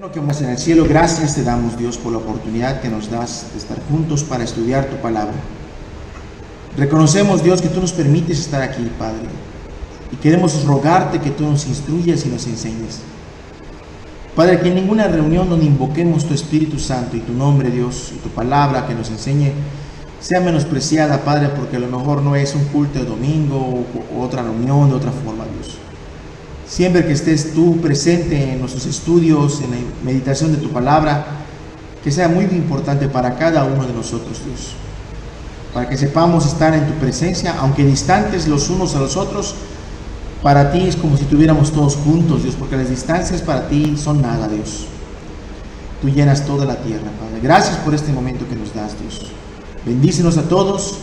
Que en el cielo, gracias te damos, Dios, por la oportunidad que nos das de estar juntos para estudiar tu palabra. Reconocemos, Dios, que tú nos permites estar aquí, Padre, y queremos rogarte que tú nos instruyas y nos enseñes. Padre, que en ninguna reunión donde invoquemos tu Espíritu Santo y tu nombre, Dios, y tu palabra que nos enseñe, sea menospreciada, Padre, porque a lo mejor no es un culto de domingo o otra reunión de otra forma, Dios. Siempre que estés tú presente en nuestros estudios, en la meditación de tu palabra, que sea muy importante para cada uno de nosotros, Dios. Para que sepamos estar en tu presencia, aunque distantes los unos a los otros, para ti es como si estuviéramos todos juntos, Dios, porque las distancias para ti son nada, Dios. Tú llenas toda la tierra, Padre. Gracias por este momento que nos das, Dios. Bendícenos a todos.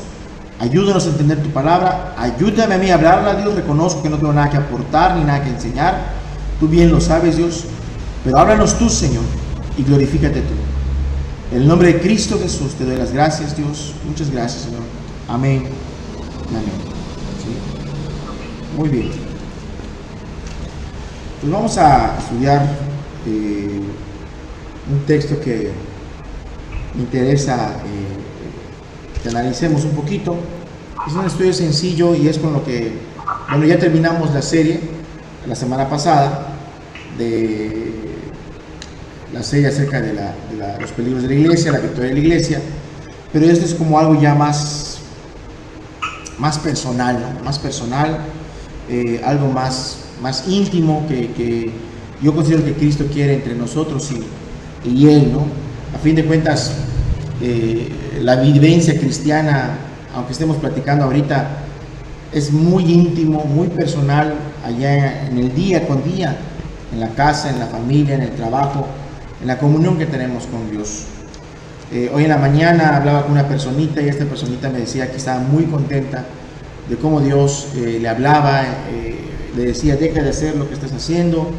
Ayúdanos a entender tu palabra, ayúdame a mí a hablarla, Dios. Reconozco que no tengo nada que aportar ni nada que enseñar. Tú bien lo sabes, Dios. Pero háblanos tú, Señor, y glorifícate tú. En el nombre de Cristo Jesús te doy las gracias, Dios. Muchas gracias, Señor. Amén. Amén. ¿Sí? Muy bien. Pues vamos a estudiar un texto que me interesa que analicemos un poquito. Es un estudio sencillo y es con lo que, bueno, ya terminamos la serie la semana pasada de la serie acerca de los peligros de la iglesia, la victoria de la iglesia, pero esto es como algo ya más personal, ¿no? Más personal, algo más íntimo que yo considero que Cristo quiere entre nosotros y Él, ¿no? A fin de cuentas, la vivencia cristiana, aunque estemos platicando ahorita, es muy íntimo, muy personal, allá en el día con día, en la casa, en la familia, en el trabajo, en la comunión que tenemos con Dios. Hoy en la mañana hablaba con una personita y esta personita me decía que estaba muy contenta de cómo Dios le hablaba, le decía: deja de hacer lo que estás haciendo,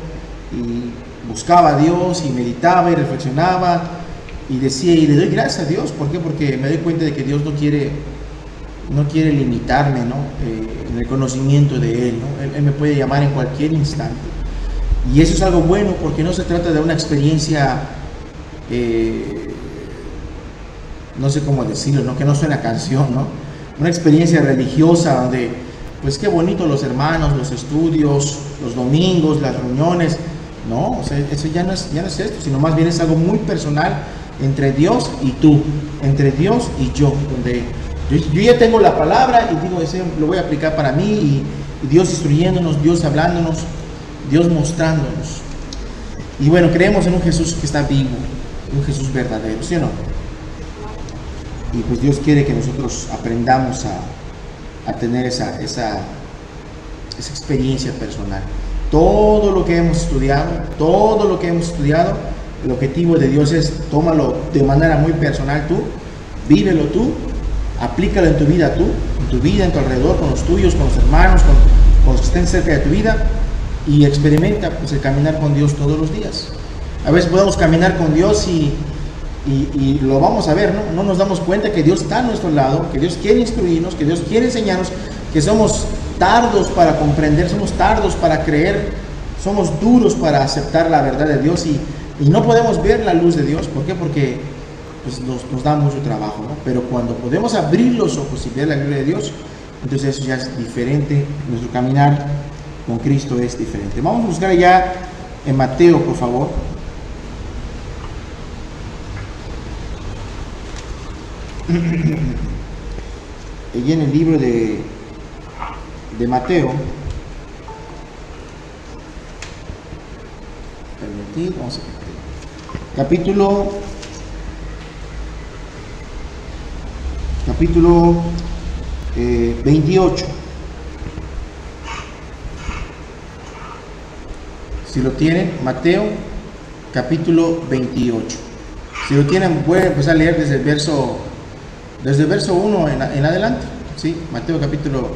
y buscaba a Dios y meditaba y reflexionaba. Y decía, y le doy gracias a Dios. ¿Por qué? Porque me doy cuenta de que Dios no quiere limitarme, ¿no? En el conocimiento de Él, ¿no? Él me puede llamar en cualquier instante. Y eso es algo bueno, porque no se trata de una experiencia, no sé cómo decirlo, ¿no? Que no suena canción, ¿no? Una experiencia religiosa donde, pues qué bonito los hermanos, los estudios, los domingos, las reuniones. No, o sea, eso ya no es esto, sino más bien es algo muy personal entre Dios y tú, entre Dios y yo, donde yo ya tengo la palabra y digo, ese lo voy a aplicar para mí, y Dios instruyéndonos, Dios hablándonos, Dios mostrándonos. Y bueno, creemos en un Jesús que está vivo, un Jesús verdadero, ¿sí o no? Y pues Dios quiere que nosotros aprendamos a tener esa experiencia personal. Todo lo que hemos estudiado, el objetivo de Dios es: tómalo de manera muy personal tú, vívelo tú, aplícalo en tu vida tú, en tu alrededor, con los tuyos, con los hermanos, con los que estén cerca de tu vida, y experimenta pues el caminar con Dios todos los días. A veces podemos caminar con Dios y lo vamos a ver, ¿no? No nos damos cuenta que Dios está a nuestro lado, que Dios quiere instruirnos, que Dios quiere enseñarnos, que somos tardos para comprender, somos tardos para creer, somos duros para aceptar la verdad de Dios y no podemos ver la luz de Dios. ¿Por qué? Porque pues, nos da mucho trabajo, ¿no? Pero cuando podemos abrir los ojos y ver la gloria de Dios, entonces eso ya es diferente. Nuestro caminar con Cristo es diferente. Vamos a buscar ya en Mateo, por favor. Y en el libro de Mateo, vamos a capítulo 28. Si lo tienen, Mateo capítulo 28. Si lo tienen, pueden empezar a leer desde el verso 1 en adelante. ¿Sí? Mateo capítulo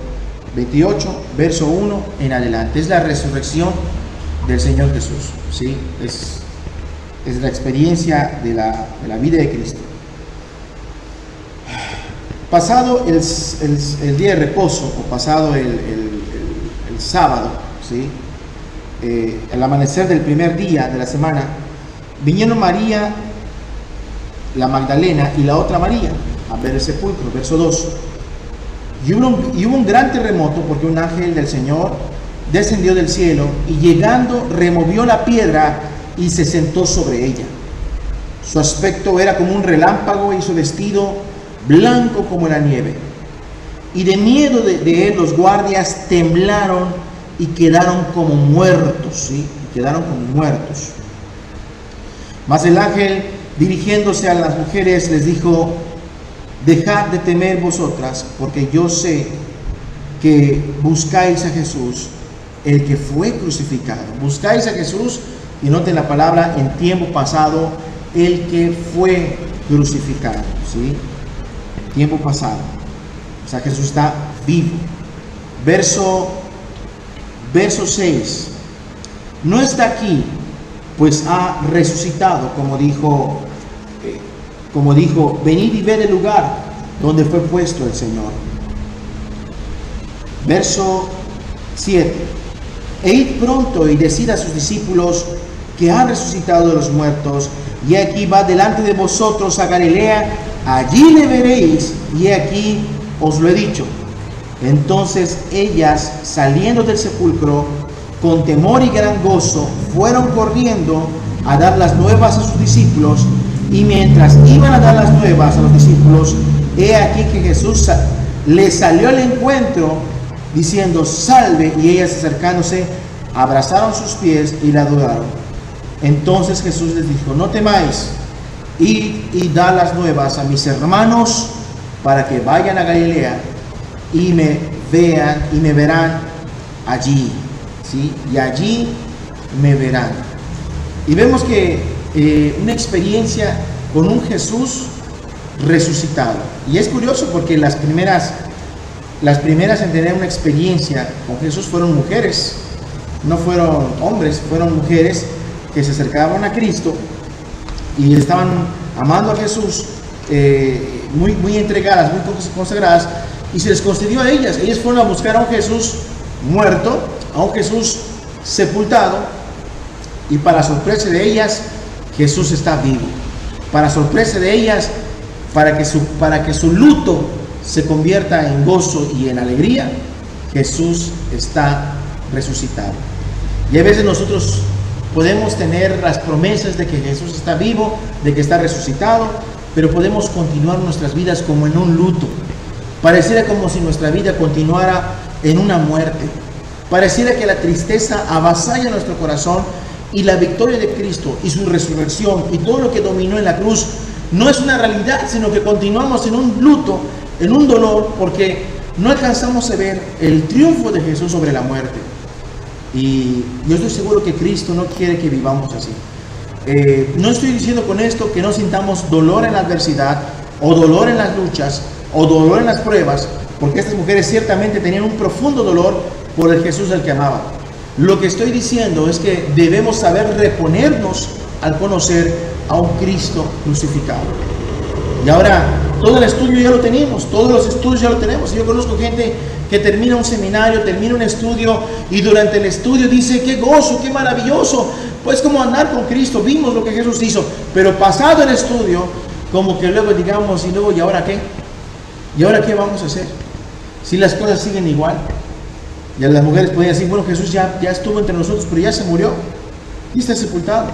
28, verso 1 en adelante. Es la resurrección del Señor Jesús. ¿Sí? Es la experiencia de la vida de Cristo. Pasado el día de reposo, o pasado el sábado, ¿sí? El amanecer del primer día de la semana, vinieron María, la Magdalena, y la otra María a ver el sepulcro. Verso 2. Y hubo un gran terremoto, porque un ángel del Señor descendió del cielo y llegando removió la piedra y se sentó sobre ella. Su aspecto era como un relámpago y su vestido blanco como la nieve. Y de miedo de él los guardias temblaron y quedaron como muertos, ¿sí? Quedaron como muertos. Mas el ángel, dirigiéndose a las mujeres, les dijo: dejad de temer vosotras, porque yo sé que buscáis a Jesús, el que fue crucificado. Buscáis a Jesús, y noten la palabra en tiempo pasado, el que fue crucificado, ¿sí? Tiempo pasado. O sea, Jesús está vivo. Verso 6. No está aquí, pues ha resucitado, como dijo, venid y ved el lugar donde fue puesto el Señor. Verso 7. E id pronto y decid a sus discípulos que ha resucitado de los muertos, y aquí va delante de vosotros a Galilea, allí le veréis, y aquí os lo he dicho. Entonces ellas, saliendo del sepulcro, con temor y gran gozo, fueron corriendo a dar las nuevas a sus discípulos, y mientras iban a dar las nuevas a los discípulos, he aquí que Jesús les salió al encuentro, diciendo: salve, y ellas acercándose, abrazaron sus pies y la adoraron. Entonces Jesús les dijo: no temáis, id y dad las nuevas a mis hermanos, para que vayan a Galilea y me vean y me verán allí, ¿sí? Y allí me verán. Y vemos que una experiencia con un Jesús resucitado. Y es curioso porque las primeras en tener una experiencia con Jesús fueron mujeres, no fueron hombres, fueron mujeres que se acercaban a Cristo y estaban amando a Jesús, muy entregadas, muy consagradas, y se les concedió a ellas. Ellas fueron a buscar a un Jesús muerto, a un Jesús sepultado, y para sorpresa de ellas, Jesús está vivo. Para sorpresa de ellas, para que su luto se convierta en gozo y en alegría, Jesús está resucitado. Y a veces nosotros podemos tener las promesas de que Jesús está vivo, de que está resucitado, pero podemos continuar nuestras vidas como en un luto. Pareciera como si nuestra vida continuara en una muerte. Pareciera que la tristeza avasalla nuestro corazón, y la victoria de Cristo y su resurrección y todo lo que dominó en la cruz no es una realidad, sino que continuamos en un luto, en un dolor, porque no alcanzamos a ver el triunfo de Jesús sobre la muerte. Y yo estoy seguro que Cristo no quiere que vivamos así. No estoy diciendo con esto que no sintamos dolor en la adversidad, o dolor en las luchas, o dolor en las pruebas, porque estas mujeres ciertamente tenían un profundo dolor por el Jesús al que amaban. Lo que estoy diciendo es que debemos saber reponernos al conocer a un Cristo crucificado. Y ahora, todo el estudio ya lo tenemos, todos los estudios ya lo tenemos. Yo conozco gente que termina un seminario, termina un estudio, y durante el estudio dice: qué gozo, qué maravilloso, pues como andar con Cristo, vimos lo que Jesús hizo. Pero pasado el estudio, como que luego digamos: ¿y ahora qué? ¿Y ahora qué vamos a hacer? Si las cosas siguen igual. Y las mujeres podían decir: bueno, Jesús ya estuvo entre nosotros, pero ya se murió y está sepultado.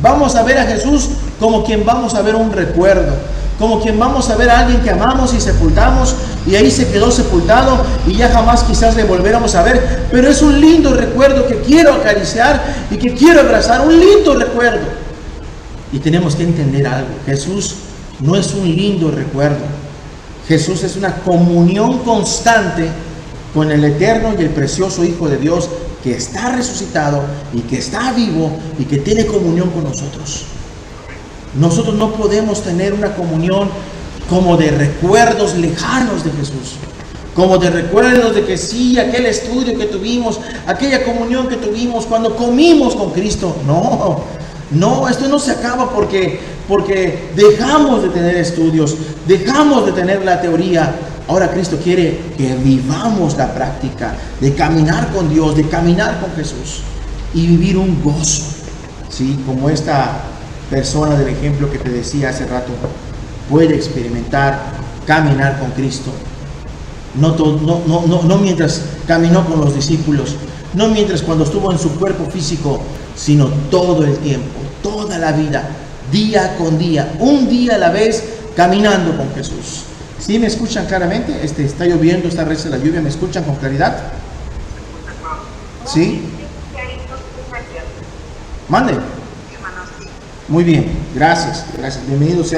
Vamos a ver a Jesús como quien vamos a ver un recuerdo, como quien vamos a ver a alguien que amamos y sepultamos, y ahí se quedó sepultado y ya jamás quizás le volviéramos a ver, pero es un lindo recuerdo que quiero acariciar y que quiero abrazar, un lindo recuerdo. Y tenemos que entender algo: Jesús no es un lindo recuerdo, Jesús es una comunión constante con el eterno y el precioso Hijo de Dios, que está resucitado y que está vivo y que tiene comunión con nosotros. Nosotros no podemos tener una comunión como de recuerdos lejanos de Jesús, como de recuerdos de que sí, aquel estudio que tuvimos, aquella comunión que tuvimos cuando comimos con Cristo. No, esto no se acaba porque dejamos de tener estudios, dejamos de tener la teoría. Ahora Cristo quiere que vivamos la práctica de caminar con Dios, de caminar con Jesús y vivir un gozo, ¿sí? Como esta persona del ejemplo que te decía hace rato puede experimentar caminar con Cristo. No mientras caminó con los discípulos, no mientras cuando estuvo en su cuerpo físico, sino todo el tiempo, toda la vida, día con día, un día a la vez, caminando con Jesús. ¿Sí me escuchan claramente? Está lloviendo, está recia la lluvia, ¿me escuchan con claridad? ¿Sí? Mande. Muy bien, gracias. Bienvenidos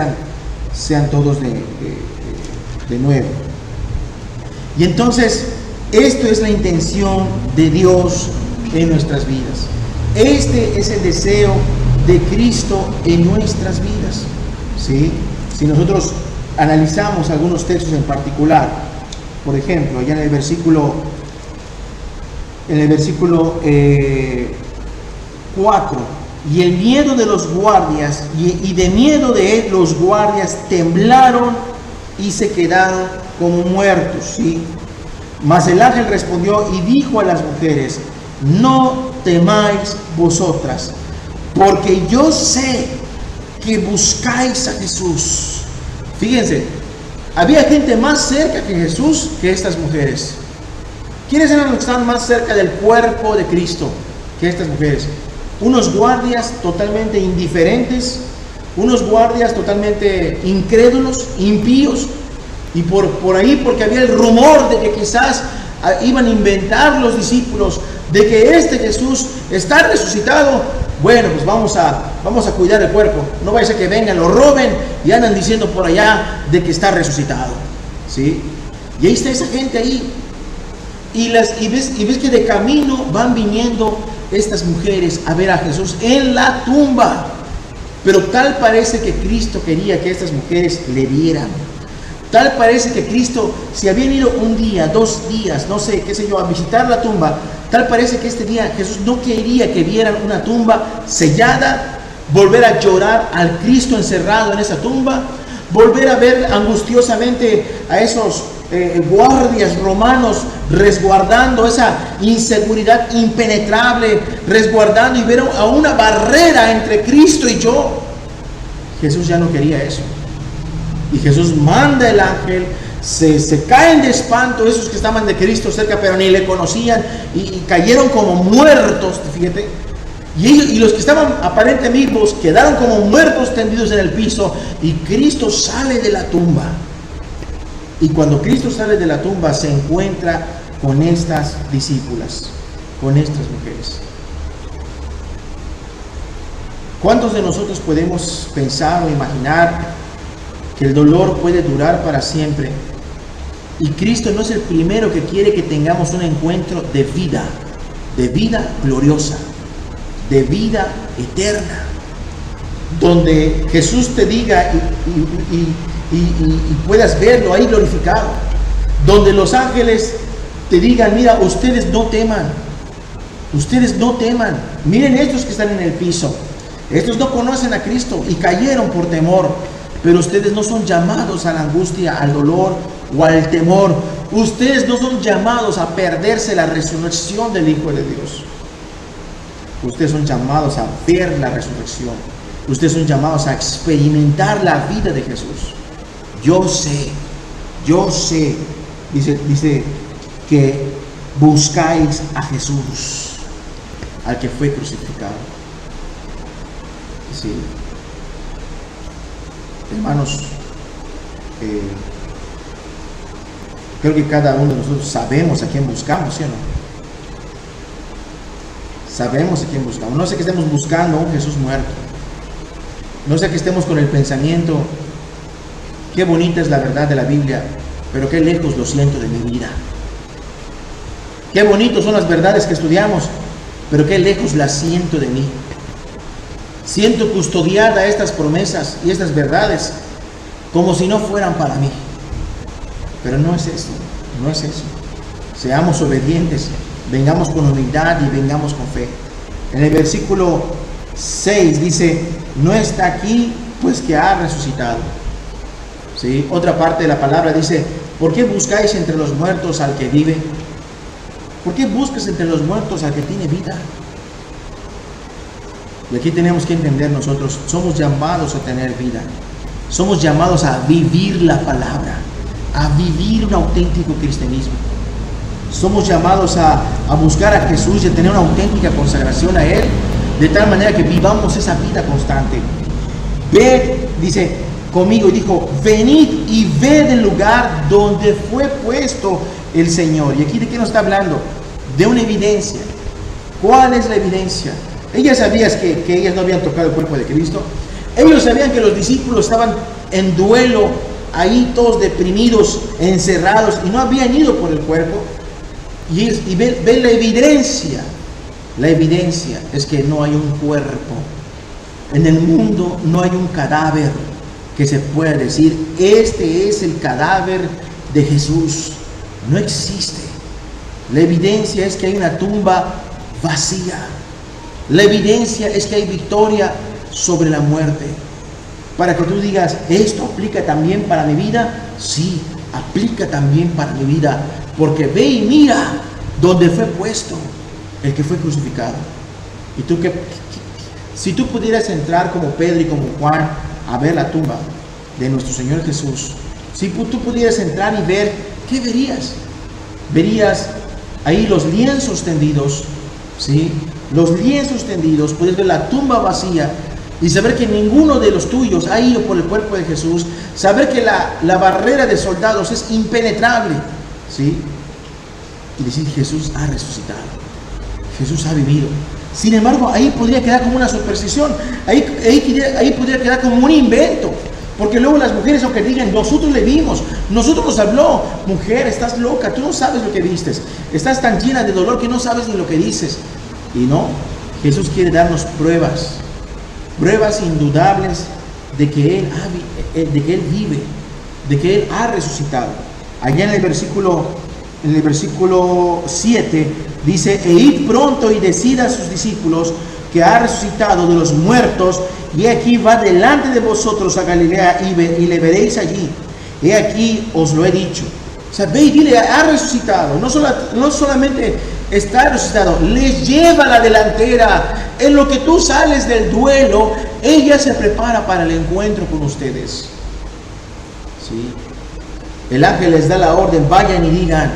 sean todos de nuevo. Y entonces, esto es la intención de Dios en nuestras vidas. Este es el deseo de Cristo en nuestras vidas. ¿Sí? Si nosotros analizamos algunos textos en particular, por ejemplo, allá en el versículo 4, y el miedo de los guardias, y de miedo de él los guardias temblaron y se quedaron como muertos, ¿sí? Mas el ángel respondió y dijo a las mujeres: no temáis vosotras, porque yo sé que buscáis a Jesús. Fíjense, había gente más cerca que Jesús que estas mujeres. ¿Quiénes eran los que estaban más cerca del cuerpo de Cristo que estas mujeres? Unos guardias totalmente indiferentes, unos guardias totalmente incrédulos, impíos, y por ahí, porque había el rumor de que quizás iban a inventar los discípulos de que este Jesús está resucitado. Bueno, pues vamos a cuidar el cuerpo, no vaya a ser que vengan, lo roben y andan diciendo por allá de que está resucitado, ¿sí? Y ahí está esa gente ahí, y ves que de camino van viniendo estas mujeres a ver a Jesús en la tumba. Pero tal parece que Cristo quería que estas mujeres le vieran. Tal parece que Cristo, si habían ido un día, 2 días, no sé, qué sé yo, a visitar la tumba, tal parece que este día Jesús no quería que vieran una tumba sellada, volver a llorar al Cristo encerrado en esa tumba, volver a ver angustiosamente a esos guardias romanos resguardando esa inseguridad impenetrable, resguardando y ver a una barrera entre Cristo y yo. Jesús ya no quería eso. Y Jesús manda el ángel, se caen de espanto esos que estaban de Cristo cerca, pero ni le conocían, y cayeron como muertos, fíjate. Y los que estaban aparentemente vivos quedaron como muertos tendidos en el piso, y Cristo sale de la tumba. Y cuando Cristo sale de la tumba se encuentra con estas discípulas, con estas mujeres. ¿Cuántos de nosotros podemos pensar o imaginar que el dolor puede durar para siempre? Y Cristo no es el primero que quiere que tengamos un encuentro de vida gloriosa, de vida eterna, donde Jesús te diga y puedas verlo ahí glorificado, donde los ángeles te digan: mira, ustedes no teman, miren estos que están en el piso, estos no conocen a Cristo y cayeron por temor, pero ustedes no son llamados a la angustia, al dolor o al temor. Ustedes no son llamados a perderse la resurrección del Hijo de Dios. Ustedes son llamados a ver la resurrección. Ustedes son llamados a experimentar la vida de Jesús. Yo sé, dice que buscáis a Jesús, al que fue crucificado. Sí. Hermanos, creo que cada uno de nosotros sabemos a quién buscamos, ¿sí o no? Sabemos a quién buscamos. No sé que estemos buscando a un Jesús muerto. No sé que estemos con el pensamiento: qué bonita es la verdad de la Biblia, pero qué lejos lo siento de mi vida. Qué bonitos son las verdades que estudiamos, pero qué lejos las siento de mí. Siento custodiada estas promesas y estas verdades como si no fueran para mí. Pero no es eso. Seamos obedientes, vengamos con humildad y vengamos con fe. En el versículo 6 dice: no está aquí, pues que ha resucitado. ¿Sí? Otra parte de la palabra dice: ¿por qué buscáis entre los muertos al que vive? ¿Por qué buscas entre los muertos al que tiene vida? Y aquí tenemos que entender nosotros, somos llamados a tener vida. Somos llamados a vivir la palabra, a vivir un auténtico cristianismo. Somos llamados a buscar a Jesús y a tener una auténtica consagración a Él, de tal manera que vivamos esa vida constante. Ved, dice conmigo, y dijo, venid y ved el lugar donde fue puesto el Señor. Y aquí, ¿de qué nos está hablando? De una evidencia. ¿Cuál es la evidencia? Ellas sabían que ellas no habían tocado el cuerpo de Cristo. Ellos sabían que los discípulos estaban en duelo, ahí todos deprimidos, encerrados, y no habían ido por el cuerpo. Y ven la evidencia. La evidencia es que no hay un cuerpo. En el mundo no hay un cadáver que se pueda decir, este es el cadáver de Jesús. No existe. La evidencia es que hay una tumba vacía. La evidencia es que hay victoria sobre la muerte. Para que tú digas, ¿esto aplica también para mi vida? Sí, aplica también para mi vida. Porque ve y mira donde fue puesto el que fue crucificado. Y tú si tú pudieras entrar como Pedro y como Juan a ver la tumba de nuestro Señor Jesús, si tú pudieras entrar y ver, ¿qué verías? Verías ahí los lienzos tendidos, ¿sí? Los lienzos tendidos, puedes ver la tumba vacía y saber que ninguno de los tuyos ha ido por el cuerpo de Jesús, saber que la barrera de soldados es impenetrable, ¿sí? Y decir, Jesús ha resucitado, Jesús ha vivido. Sin embargo, ahí podría quedar como una superstición, ahí podría quedar como un invento, porque luego las mujeres, aunque digan, nosotros le vimos, nosotros nos habló, mujer, estás loca, tú no sabes lo que vistes, estás tan llena de dolor que no sabes ni lo que dices. Y no, Jesús quiere darnos pruebas indudables de que Él vive, de que Él ha resucitado. Allá en el versículo 7 dice, e id pronto y decid a sus discípulos que ha resucitado de los muertos, y aquí va delante de vosotros a Galilea y le veréis allí. He aquí os lo he dicho. O sea, ve y dile, ha resucitado. No solamente está resucitado, les lleva la delantera. En lo que tú sales del duelo, ella se prepara para el encuentro con ustedes. ¿Sí? El ángel les da la orden, vayan y digan,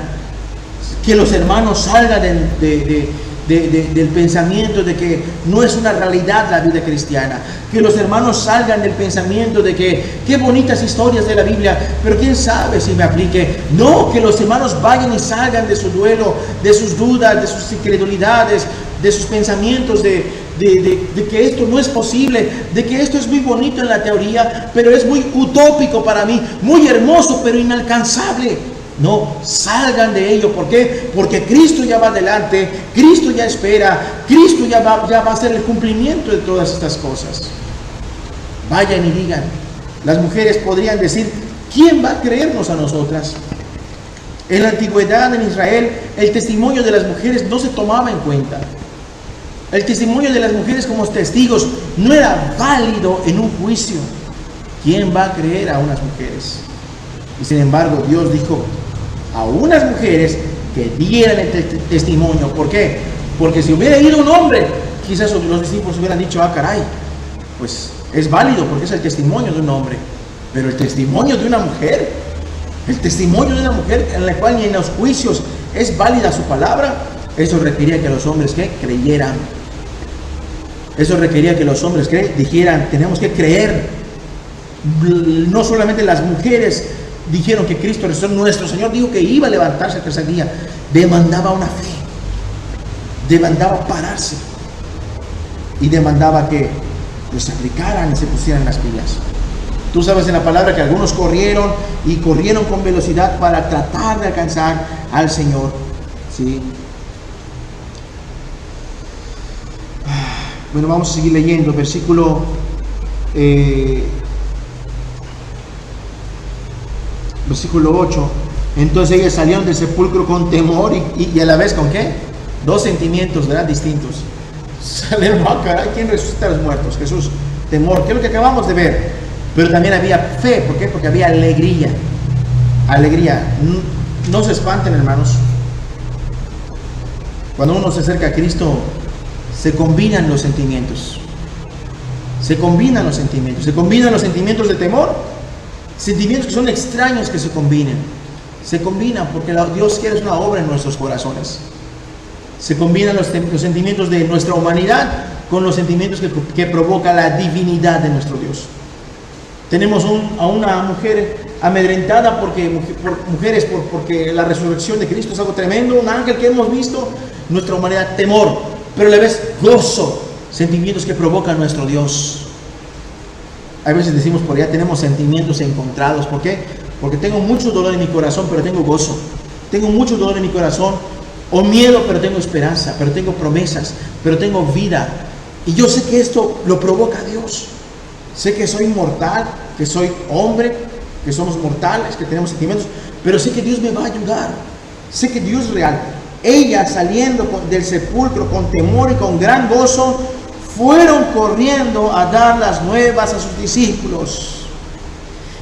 que los hermanos salgan del pensamiento de que no es una realidad la vida cristiana, que los hermanos salgan del pensamiento de que qué bonitas historias de la Biblia, pero quién sabe si me aplique. No, que los hermanos vayan y salgan de su duelo, de sus dudas, de sus incredulidades, de sus pensamientos de que esto no es posible, de que esto es muy bonito en la teoría, pero es muy utópico para mí, muy hermoso, pero inalcanzable. No, salgan de ello. ¿Por qué? Porque Cristo ya va adelante, Cristo ya espera, Cristo ya va a hacer el cumplimiento de todas estas cosas. Vayan y digan. Las mujeres podrían decir, ¿quién va a creernos a nosotras? En la antigüedad en Israel, el testimonio de las mujeres no se tomaba en cuenta. El testimonio de las mujeres como testigos no era válido en un juicio. ¿Quién va a creer a unas mujeres? Y sin embargo, Dios dijo a unas mujeres que dieran el testimonio. ¿Por qué? Porque si hubiera ido un hombre, quizás los discípulos hubieran dicho, ah, caray, pues es válido porque es el testimonio de un hombre. Pero el testimonio de una mujer, en la cual ni en los juicios es válida su palabra, eso requería que los hombres creyeran. Eso requería que los hombres dijeran, tenemos que creer. No solamente las mujeres dijeron que Cristo resucitó, nuestro Señor dijo que iba a levantarse el tercer día. Demandaba una fe, demandaba pararse y demandaba que se aplicaran y se pusieran las pilas. Tú sabes en la palabra que algunos corrieron con velocidad para tratar de alcanzar al Señor, ¿sí? Bueno, vamos a seguir leyendo versículo 8. Entonces ellas salieron del sepulcro con temor y a la vez ¿con qué? Dos sentimientos, ¿verdad? Distintos. Salieron, ah, caray, ¿quién resucita a los muertos? Jesús. Temor, que es lo que acabamos de ver. Pero también había fe. ¿Por qué? Porque había alegría. No se espanten, hermanos. Cuando uno se acerca a Cristo, se combinan los sentimientos. Se combinan los sentimientos de temor, sentimientos que son extraños que se combinan. Se combinan porque Dios quiere una obra en nuestros corazones. Se combinan los sentimientos de nuestra humanidad con los sentimientos que provoca la divinidad de nuestro Dios. Tenemos a una mujer amedrentada porque la resurrección de Cristo es algo tremendo, un ángel que hemos visto, nuestra humanidad temor, pero a la vez gozo, sentimientos que provocan nuestro Dios. A veces decimos por allá, tenemos sentimientos encontrados. ¿Por qué? Porque tengo mucho dolor en mi corazón, pero tengo gozo. Tengo mucho dolor en mi corazón, o miedo, pero tengo esperanza, pero tengo promesas, pero tengo vida. Y yo sé que esto lo provoca Dios. Sé que soy mortal, que soy hombre, que somos mortales, que tenemos sentimientos, pero sé que Dios me va a ayudar. Sé que Dios es real. Ella, saliendo del sepulcro con temor y con gran gozo, fueron corriendo a dar las nuevas a sus discípulos.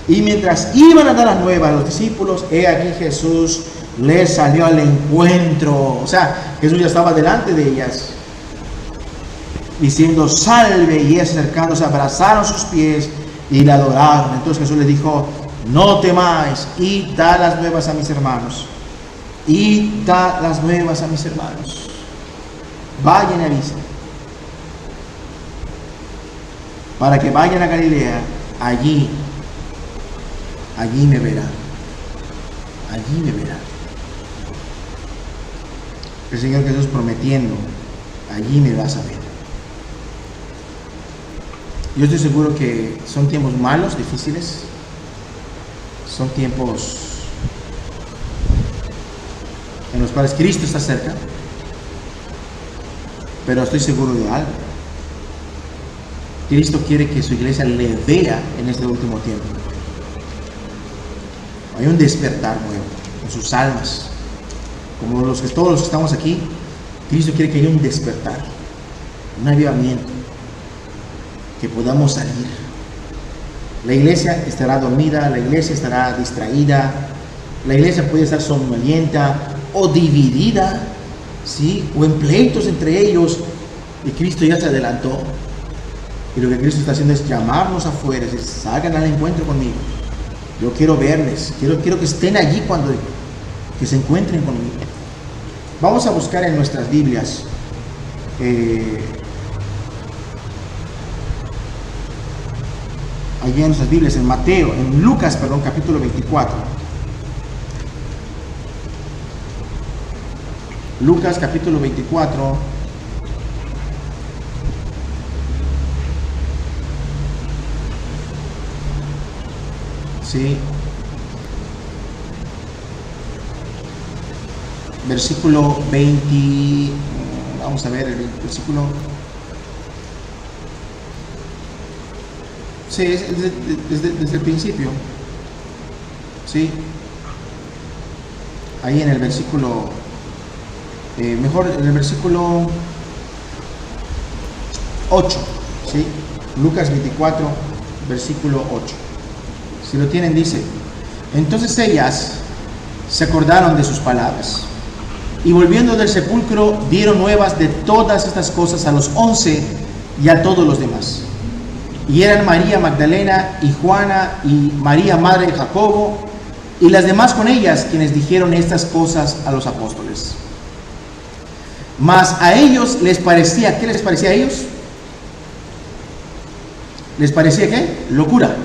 Y mientras iban a dar las nuevas a los discípulos, he aquí Jesús les salió al encuentro. O sea, Jesús ya estaba delante de ellas, diciendo salve, y ellas acercándose abrazaron sus pies y la adoraron. Entonces Jesús les dijo, no temáis, id da las nuevas a mis hermanos. Id da las nuevas a mis hermanos. Vayan y avisen, para que vayan a Galilea, allí me verán. Allí me verán. El Señor Jesús prometiendo, allí me vas a ver. Yo estoy seguro que son tiempos malos, difíciles. Son tiempos en los cuales Cristo está cerca. Pero estoy seguro de algo. Cristo quiere que su iglesia le vea en este último tiempo. Hay un despertar nuevo en sus almas. Como todos los que estamos aquí, Cristo quiere que haya un despertar, un avivamiento, que podamos salir. La iglesia estará dormida, la iglesia estará distraída, la iglesia puede estar somnolienta o dividida, ¿sí? O en pleitos entre ellos, y Cristo ya se adelantó. Y lo que Cristo está haciendo es llamarnos afuera, es decir, salgan al encuentro conmigo. Yo quiero verles, quiero que estén allí que se encuentren conmigo. Vamos a buscar en nuestras Biblias allí en nuestras Biblias, en Lucas, capítulo 24. Lucas capítulo 24. Sí. Versículo 20. Vamos a ver el versículo. Sí, es desde el principio. Sí. Ahí en el versículo. Mejor en el versículo 8. ¿Sí? Lucas 24, versículo 8. Si lo tienen, dice: entonces ellas se acordaron de sus palabras, y volviendo del sepulcro dieron nuevas de todas estas cosas a los 11 y a todos los demás. Y eran María Magdalena y Juana y María madre de Jacobo y las demás con ellas, quienes dijeron estas cosas a los apóstoles. Mas a ellos les parecía, ¿qué les parecía a ellos? ¿Les parecía qué? Locura.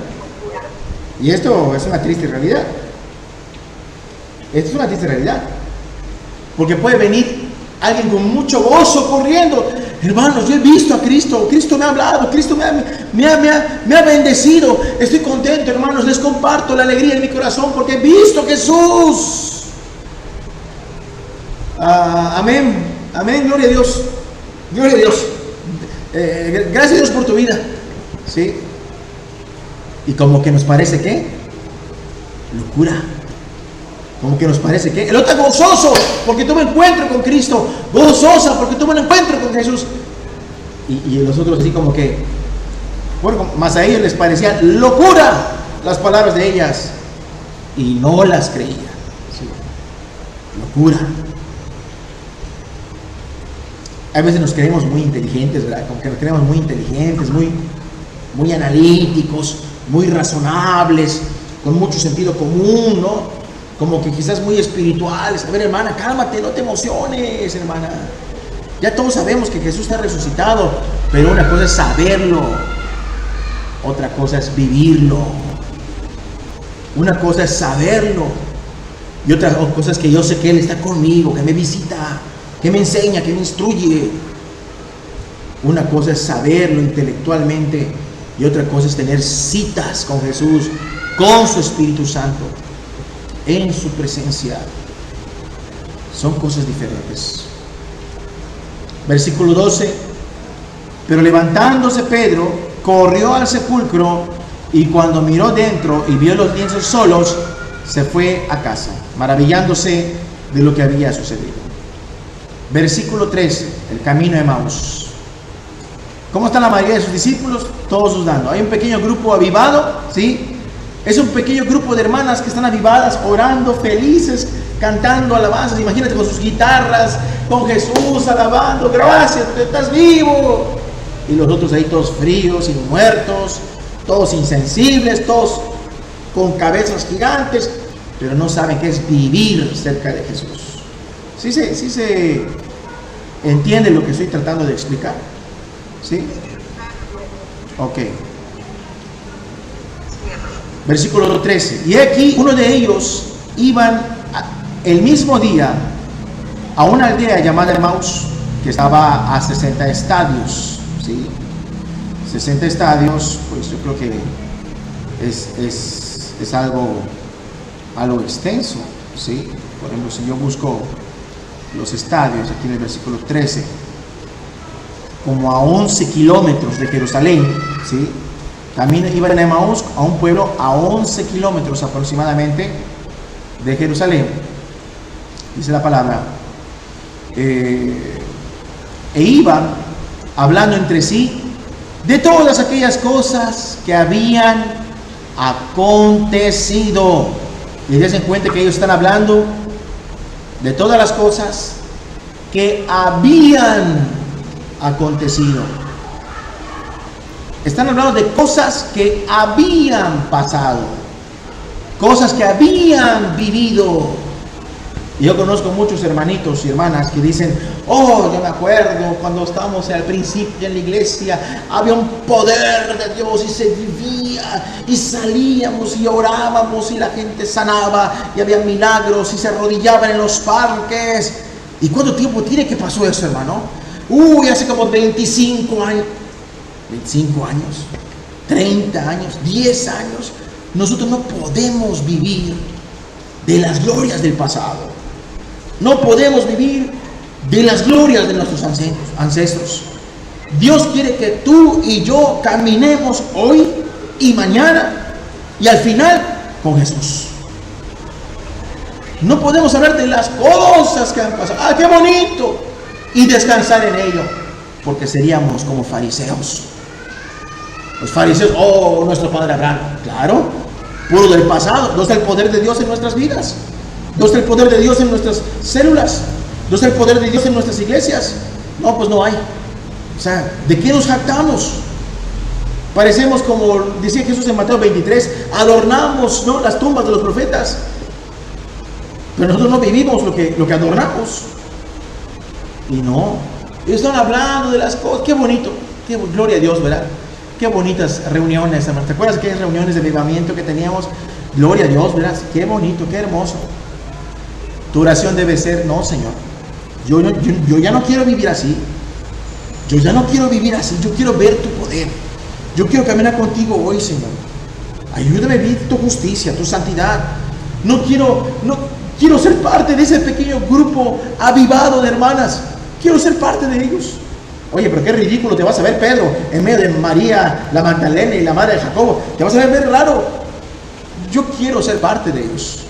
Y esto es una triste realidad. Esto es una triste realidad. Porque puede venir alguien con mucho gozo corriendo: hermanos, yo he visto a Cristo, Cristo me ha hablado, Cristo me ha bendecido, estoy contento, hermanos, les comparto la alegría en mi corazón porque he visto a Jesús. Amén, amén, gloria a Dios, gloria a Dios. Gracias a Dios por tu vida. ¿Sí? Y como que nos parece ¿qué? Locura. Como que nos parece que el otro gozoso porque tuvo encuentro con Cristo, gozosa porque tuvo un encuentro con Jesús, y los otros así como que, bueno, más a ellos les parecía locura las palabras de ellas y no las creían. ¿Sí? Locura. A veces nos creemos muy inteligentes, ¿verdad? Como que nos creemos muy inteligentes, muy analíticos, muy razonables, con mucho sentido común, ¿no? Como que quizás muy espirituales. A ver, hermana, cálmate, no te emociones, hermana. Ya todos sabemos que Jesús está resucitado, pero una cosa es saberlo, otra cosa es vivirlo. Una cosa es saberlo y otra cosa es que yo sé que Él está conmigo, que me visita, que me enseña, que me instruye. Una cosa es saberlo intelectualmente y otra cosa es tener citas con Jesús, con su Espíritu Santo, en su presencia. Son cosas diferentes. Versículo 12. Pero levantándose Pedro, corrió al sepulcro y cuando miró dentro y vio los lienzos solos, se fue a casa, maravillándose de lo que había sucedido. Versículo 13. El camino de Emaús. ¿Cómo está la mayoría de sus discípulos? Todos dudando. Hay un pequeño grupo avivado, ¿sí? Es un pequeño grupo de hermanas que están avivadas, orando, felices, cantando alabanzas. Imagínate con sus guitarras, con Jesús alabando. Gracias, estás vivo. Y los otros ahí todos fríos y muertos, todos insensibles, todos con cabezas gigantes, pero no saben qué es vivir cerca de Jesús. ¿Sí se entiende lo que estoy tratando de explicar? ¿Sí? Ok. Versículo 13. Y aquí uno de ellos iban el mismo día a una aldea llamada Emaús, que estaba a 60 estadios. ¿Sí? 60 estadios, pues yo creo que es algo extenso. ¿Sí? Por ejemplo, si yo busco los estadios aquí en el versículo 13, como a 11 kilómetros de Jerusalén, ¿sí? También iban a Emaús, a un pueblo a 11 kilómetros aproximadamente de Jerusalén. Dice la palabra, e iban hablando entre sí de todas aquellas cosas que habían acontecido. Y dense cuenta que ellos están hablando de todas las cosas que habían acontecido. Están hablando de cosas que habían pasado, cosas que habían vivido. Y yo conozco muchos hermanitos y hermanas que dicen, oh, yo me acuerdo cuando estábamos al principio en la iglesia, había un poder de Dios y se vivía y salíamos y orábamos y la gente sanaba y había milagros y se arrodillaban en los parques. ¿Y cuánto tiempo tiene que pasó eso, hermano? Hace como 25 años. 25 años, 30 años, 10 años. Nosotros no podemos vivir de las glorias del pasado. No podemos vivir de las glorias de nuestros ancestros. Dios quiere que tú y yo caminemos hoy y mañana y al final con Jesús. No podemos hablar de las cosas que han pasado. ¡Ah, qué bonito! Y descansar en ello, porque seríamos como fariseos. Los fariseos, oh, nuestro padre Abraham, claro, puro del pasado. ¿Dónde está el poder de Dios en nuestras vidas? ¿Dónde está el poder de Dios en nuestras células? ¿Dónde está el poder de Dios en nuestras iglesias? No, pues no hay. O sea, ¿de qué nos jactamos? Parecemos, como decía Jesús en Mateo 23, adornamos, ¿no?, las tumbas de los profetas. Pero nosotros no vivimos lo que adornamos. Y no, ellos están hablando de las cosas. Qué bonito, qué gloria a Dios, ¿verdad? Qué bonitas reuniones, hermano. ¿Te acuerdas de aquellas reuniones de avivamiento que teníamos? Gloria a Dios, ¿verdad? Qué bonito, qué hermoso. Tu oración debe ser, no, Señor, yo ya no quiero vivir así. Yo ya no quiero vivir así. Yo quiero ver tu poder. Yo quiero caminar contigo hoy, Señor. Ayúdame a vivir tu justicia, tu santidad. No quiero ser parte de ese pequeño grupo avivado de hermanas. Quiero ser parte de ellos. Oye, pero qué ridículo te vas a ver, Pedro, en medio de María, la Magdalena y la madre de Jacobo. Te vas a ver raro. Yo quiero ser parte de ellos.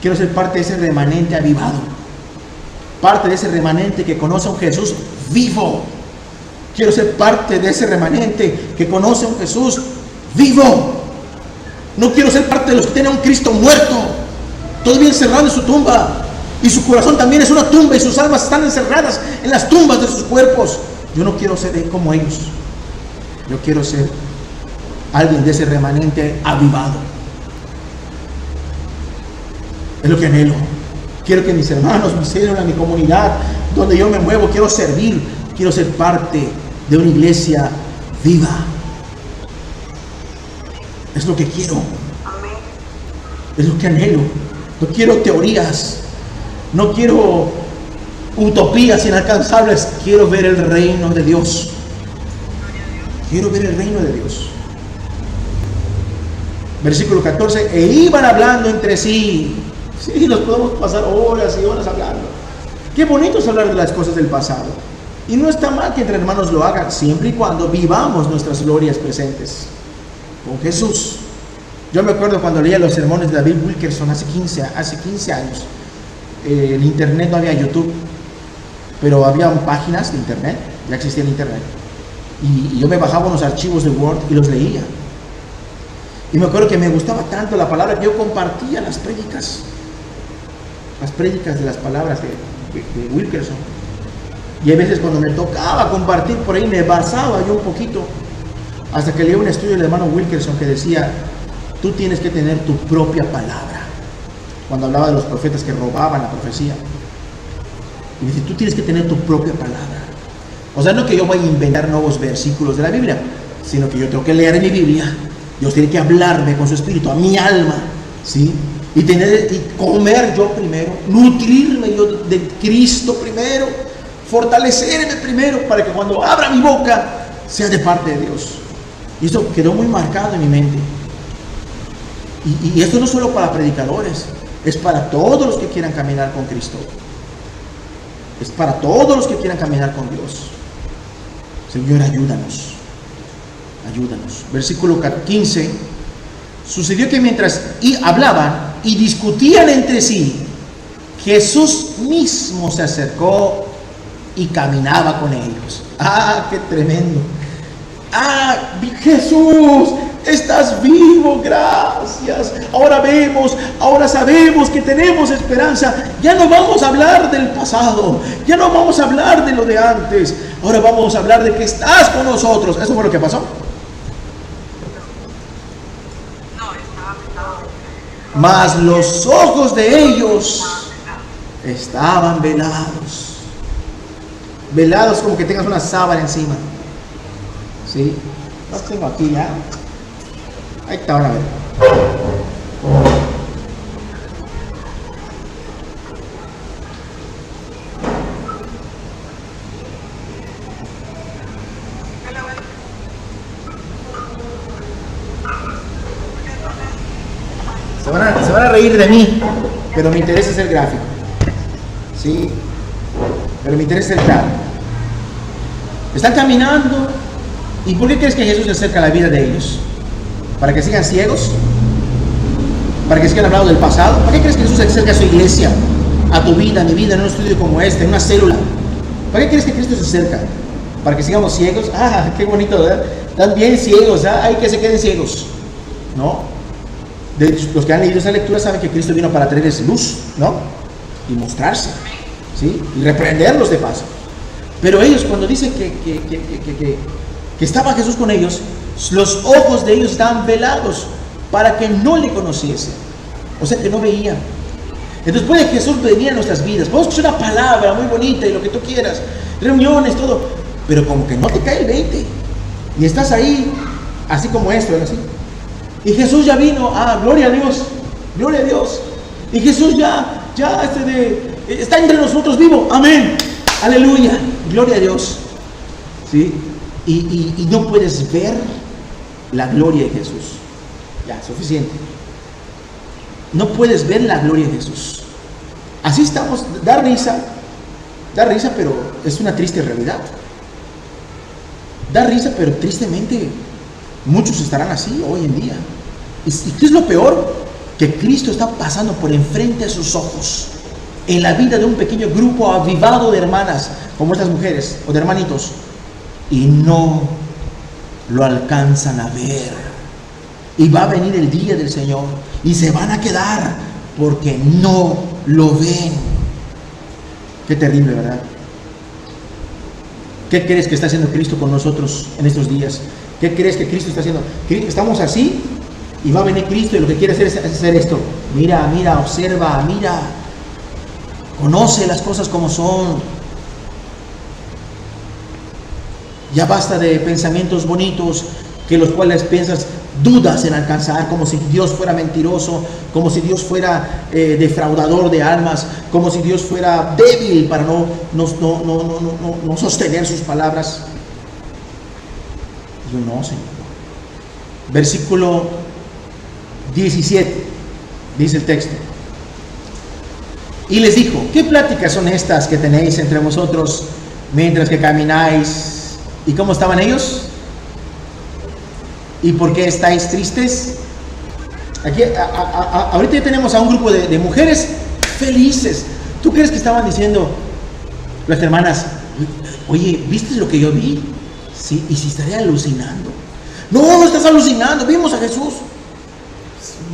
Quiero ser parte de ese remanente avivado. Parte de ese remanente que conoce a un Jesús vivo. Quiero ser parte de ese remanente que conoce a un Jesús vivo. No quiero ser parte de los que tienen a un Cristo muerto, todavía encerrado en su tumba. Y su corazón también es una tumba y sus almas están encerradas en las tumbas de sus cuerpos. Yo no quiero ser como ellos. Yo quiero ser alguien de ese remanente avivado. Es lo que anhelo. Quiero que mis hermanos, mi célula, mi comunidad, donde yo me muevo, quiero servir, quiero ser parte de una iglesia viva. Es lo que quiero. Es lo que anhelo. No quiero teorías. No quiero utopías inalcanzables. Quiero ver el reino de Dios. Quiero ver el reino de Dios. Versículo 14. E iban hablando entre sí. Sí, nos podemos pasar horas y horas hablando. Qué bonito es hablar de las cosas del pasado. Y no está mal que entre hermanos lo hagan, siempre y cuando vivamos nuestras glorias presentes con Jesús. Yo me acuerdo cuando leía los sermones de David Wilkerson hace 15 años. En internet no había YouTube, pero había páginas de internet, ya existía el internet. Y yo me bajaba unos archivos de Word y los leía. Y me acuerdo que me gustaba tanto la palabra que yo compartía las prédicas de las palabras de Wilkerson. Y a veces cuando me tocaba compartir por ahí me basaba yo un poquito, hasta que leí un estudio del hermano Wilkerson que decía: tú tienes que tener tu propia palabra. Cuando hablaba de los profetas que robaban la profecía, y dice: tú tienes que tener tu propia palabra. O sea, no que yo vaya a inventar nuevos versículos de la Biblia, sino que yo tengo que leer mi Biblia. Dios tiene que hablarme con su espíritu a mi alma, ¿sí? Y comer yo primero, nutrirme yo de Cristo primero, fortalecerme primero, para que cuando abra mi boca sea de parte de Dios. Y esto quedó muy marcado en mi mente. Y esto no es solo para predicadores, es para todos los que quieran caminar con Cristo. Es para todos los que quieran caminar con Dios. Señor, ayúdanos. Ayúdanos. Versículo 15. Sucedió que mientras hablaban y discutían entre sí, Jesús mismo se acercó y caminaba con ellos. ¡Ah, qué tremendo! ¡Ah, Jesús! Estás vivo, gracias. Ahora vemos, ahora sabemos que tenemos esperanza. Ya no vamos a hablar del pasado, ya no vamos a hablar de lo de antes. Ahora vamos a hablar de que estás con nosotros. ¿Eso fue lo que pasó? Mas los ojos de ellos estaban velados. Velados como que tengas una sábana encima. ¿Sí? Los tengo aquí ya. Ahí está, ahora a ver. Se van a reír de mí, pero me interesa ser gráfico. ¿Sí? Pero me interesa ser claro. Están caminando. ¿Y por qué crees que Jesús se acerca a la vida de ellos? ¿Para que sigan ciegos? ¿Para que sigan hablando del pasado? ¿Para qué crees que Jesús se acerca a su iglesia? A tu vida, a mi vida, en un estudio como este, en una célula. ¿Para qué crees que Cristo se acerca? ¿Para que sigamos ciegos? Ah, qué bonito, ¿verdad? Están bien ciegos, ¿ah? Hay que se queden ciegos. ¿No? De hecho, los que han leído esa lectura saben que Cristo vino para traerles luz, ¿no? Y mostrarse, ¿sí? Y reprenderlos de paso. Pero ellos, cuando dicen que estaba Jesús con ellos, los ojos de ellos estaban velados para que no le conociesen. O sea, que no veían. Entonces puede Jesús venir a nuestras vidas. Podemos escuchar una palabra muy bonita y lo que tú quieras, reuniones, todo, pero como que no te cae el 20. Y estás ahí, así como esto, así. Y Jesús ya vino. Ah, gloria a Dios. Gloria a Dios. Y Jesús ya está entre nosotros vivo. Amén. Aleluya. Gloria a Dios. ¿Sí? Y no puedes ver la gloria de Jesús. Ya, suficiente. No puedes ver la gloria de Jesús. Así estamos. Da risa, pero es una triste realidad. Da risa, pero tristemente muchos estarán así hoy en día. ¿Y qué es lo peor? Que Cristo está pasando por enfrente de sus ojos en la vida de un pequeño grupo avivado de hermanas, como estas mujeres, o de hermanitos, y no lo alcanzan a ver. Y va a venir el día del Señor y se van a quedar porque no lo ven. Qué terrible, ¿verdad? ¿Qué crees que está haciendo Cristo con nosotros en estos días? ¿Qué crees que Cristo está haciendo? Estamos así y va a venir Cristo y lo que quiere hacer es hacer esto. Mira, mira, observa, mira. Conoce las cosas como son. Ya basta de pensamientos bonitos que los cuales piensas, dudas en alcanzar, como si Dios fuera mentiroso, como si Dios fuera defraudador de almas, como si Dios fuera débil para no sostener sus palabras. Yo no, Señor. Versículo 17, dice el texto. Y les dijo, ¿qué pláticas son estas que tenéis entre vosotros mientras que camináis? ¿Y cómo estaban ellos? ¿Y por qué estáis tristes? Aquí, ahorita ya tenemos a un grupo de mujeres felices. ¿Tú crees que estaban diciendo las hermanas, oye, ¿viste lo que yo vi? Sí, y si estaría alucinando. No estás alucinando, vimos a Jesús.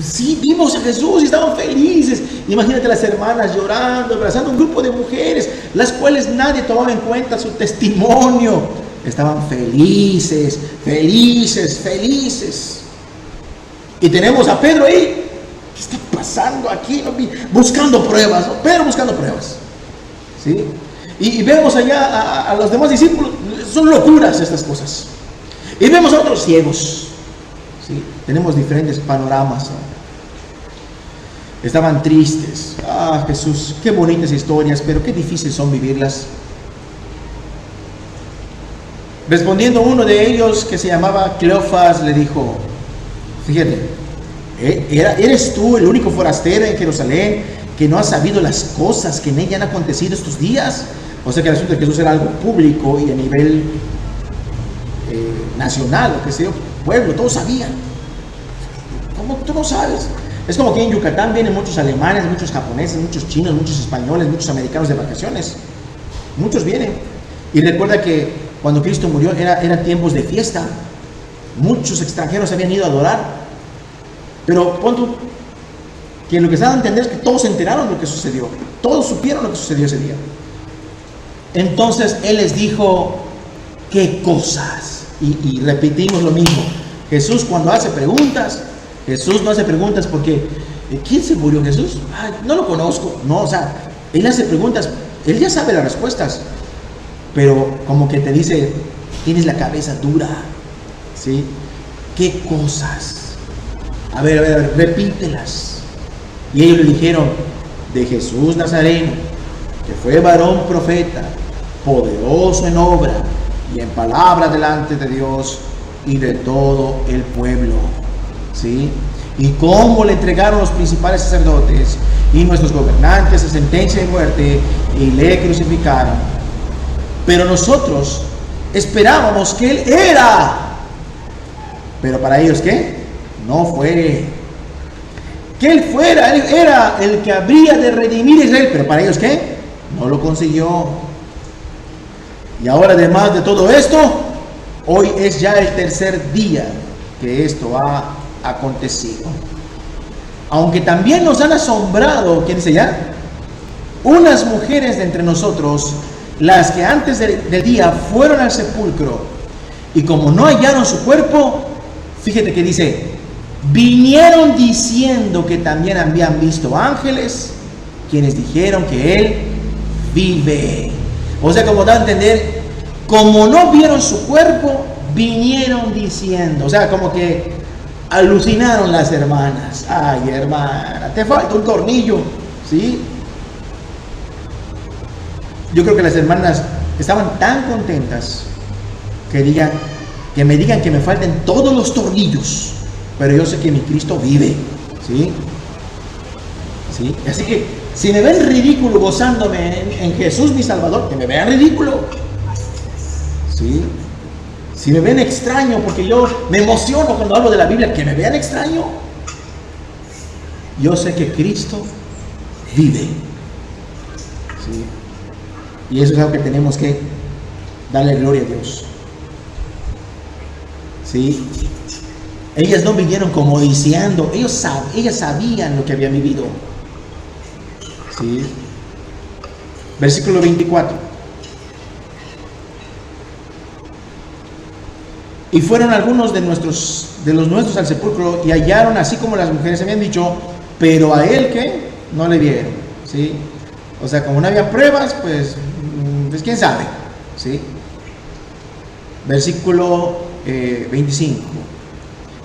Sí, vimos a Jesús y estaban felices. Imagínate las hermanas llorando, abrazando un grupo de mujeres, las cuales nadie tomaba en cuenta su testimonio. Estaban felices, felices, felices. Y tenemos a Pedro ahí. ¿Qué está pasando aquí? Buscando pruebas, ¿no? Pedro buscando pruebas. ¿Sí? Y vemos allá a los demás discípulos. Son locuras estas cosas. Y vemos a otros ciegos. ¿Sí? Tenemos diferentes panoramas, ¿no? Estaban tristes. Ah, Jesús, qué bonitas historias, pero qué difíciles son vivirlas. Respondiendo uno de ellos, que se llamaba Cleofas, le dijo, fíjate, ¿eres tú el único forastero en Jerusalén que no ha sabido las cosas que en ella han acontecido estos días? O sea que el asunto de Jesús era algo público y a nivel nacional, lo que sea, pueblo, todos sabían. ¿Cómo tú no sabes? Es como que en Yucatán vienen muchos alemanes, muchos japoneses, muchos chinos, muchos españoles, muchos americanos de vacaciones. Muchos vienen. Y recuerda que cuando Cristo murió eran tiempos de fiesta. Muchos extranjeros habían ido a adorar. Pero pon tú que lo que se da a entender es que todos se enteraron de lo que sucedió. Todos supieron lo que sucedió ese día. Entonces Él les dijo, ¿qué cosas? Y repetimos lo mismo. Jesús cuando hace preguntas, Jesús no hace preguntas porque ¿quién se murió? Jesús, ay, no lo conozco. No, o sea, Él hace preguntas, Él ya sabe las respuestas, pero como que te dice, tienes la cabeza dura, ¿sí? ¿Qué cosas? A ver, repítelas. Y ellos le dijeron, de Jesús Nazareno, que fue varón profeta, poderoso en obra y en palabra delante de Dios y de todo el pueblo, ¿sí? Y cómo le entregaron los principales sacerdotes y nuestros gobernantes a sentencia de muerte y le crucificaron. Pero nosotros esperábamos que Él era. Pero para ellos, ¿qué? No fue. Que Él fuera, Él era el que habría de redimir a Israel. Pero para ellos, ¿qué? No lo consiguió. Y ahora, además de todo esto, hoy es ya el tercer día que esto ha acontecido. Aunque también nos han asombrado, ¿quién dice ya? Unas mujeres de entre nosotros, las que antes del día fueron al sepulcro, y como no hallaron su cuerpo, fíjate que dice, vinieron diciendo que también habían visto ángeles, quienes dijeron que Él vive. O sea, como da a entender, como no vieron su cuerpo, vinieron diciendo, o sea, como que alucinaron las hermanas. Ay, hermana, te falta un tornillo, ¿sí? Yo creo que las hermanas estaban tan contentas que me digan que me falten todos los tornillos, pero yo sé que mi Cristo vive, ¿sí? ¿Sí? Así que si me ven ridículo gozándome en Jesús mi Salvador, que me vean ridículo, ¿sí? Si me ven extraño porque yo me emociono cuando hablo de la Biblia, que me vean extraño. Yo sé que Cristo vive, ¿sí? Y eso es algo que tenemos que darle gloria a Dios, ¿sí? Ellas no vinieron como diciendo, ellas sabían lo que habían vivido, ¿sí? Versículo 24. Y fueron algunos de los nuestros al sepulcro y hallaron así como las mujeres habían dicho, pero a él que no le vieron, ¿sí? O sea, como no había pruebas, pues quién sabe, ¿sí? Versículo 25.